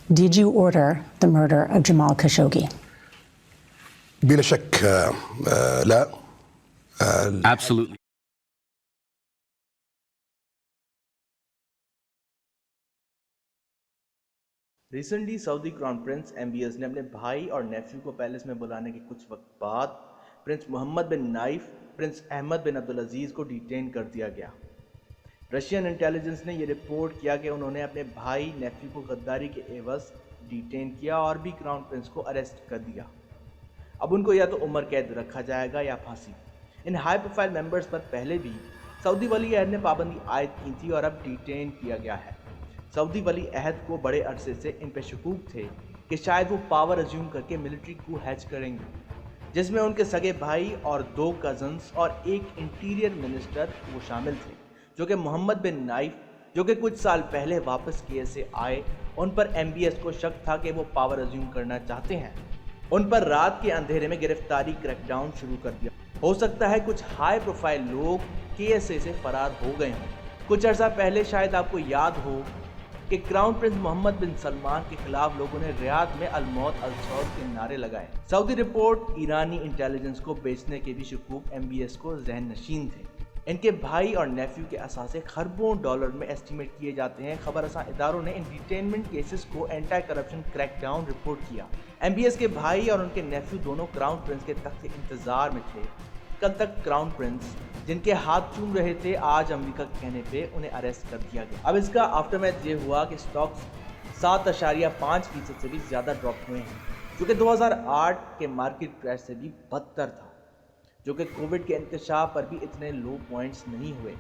Did you order the murder of Jamal Khashoggi? بلا شك لا. Absolutely. Recently سعودی crown prince MBS نے اپنے بھائی اور نیفیو کو پیلس میں بلانے کے کچھ وقت بعد پرنس محمد بن نائف پرنس احمد بن عبدالعزیز کو ڈیٹین کر دیا گیا. رشین انٹیلیجنس نے یہ رپورٹ کیا کہ انہوں نے اپنے بھائی نیفیو کو غداری کے عوض ڈیٹین کیا اور بھی کراؤن پرنس کو اریسٹ کر دیا. اب ان کو یا تو عمر قید رکھا جائے گا یا پھانسی. ان ہائی پروفائل ممبرز پر پہلے بھی سعودی ولی عہد نے پابندی عائد کی تھی اور اب ڈیٹین کیا گیا ہے. سعودی ولی عہد کو بڑے عرصے سے ان پہ شکوک تھے کہ شاید وہ پاور ازیوم کر کے ملٹری کو ہیچ کریں گے، جس میں ان کے سگے بھائی اور 2 کزنز اور ایک انٹیریئر منسٹر وہ شامل تھے، جو کہ محمد بن نائف، جو کہ کچھ سال پہلے واپس کیے سے آئے. ان پر MBS کو شک تھا کہ وہ پاور ازیوم کرنا چاہتے ہیں. ان پر رات کے اندھیرے میں گرفتاری کریک ڈاؤن شروع کر دیا. ہو سکتا ہے کچھ ہائی پروفائل لوگ KSA سے فرار ہو گئے ہوں. کچھ عرصہ پہلے شاید آپ کو یاد ہو کہ کراؤن پرنس محمد بن سلمان کے خلاف لوگوں نے ریاض میں الموت السعود کے نعرے لگائے. سعودی رپورٹ ایرانی انٹیلیجنس کو بیچنے کے بھی شکوک MBS کو ذہن نشین تھے. ان کے بھائی اور نیفیو کے اثاثے خربوں ڈالر میں ایسٹیمیٹ کیے جاتے ہیں. خبر رساں اداروں نے ان ڈیٹینمنٹ کیسز کو anti corruption crackdown report کیا. MBS کے بھائی اور ان کے نیفیو دونوں کراؤن پرنس کے تخت انتظار میں تھے. کل تک کراؤن پرنس جن کے ہاتھ چوم رہے تھے، آج امریکہ کے کہنے پہ انہیں اریسٹ کر دیا گیا. اب اس کا آفٹر میتھ یہ ہوا کہ سٹاکس 7.5% سے بھی زیادہ ڈراپ ہوئے ہیں، جو کہ 2008 کے مارکیٹ کریش سے بھی بدتر تھا، جو کہ کووڈ کے انکشاف پر بھی اتنے لو پوائنٹس نہیں ہوئے.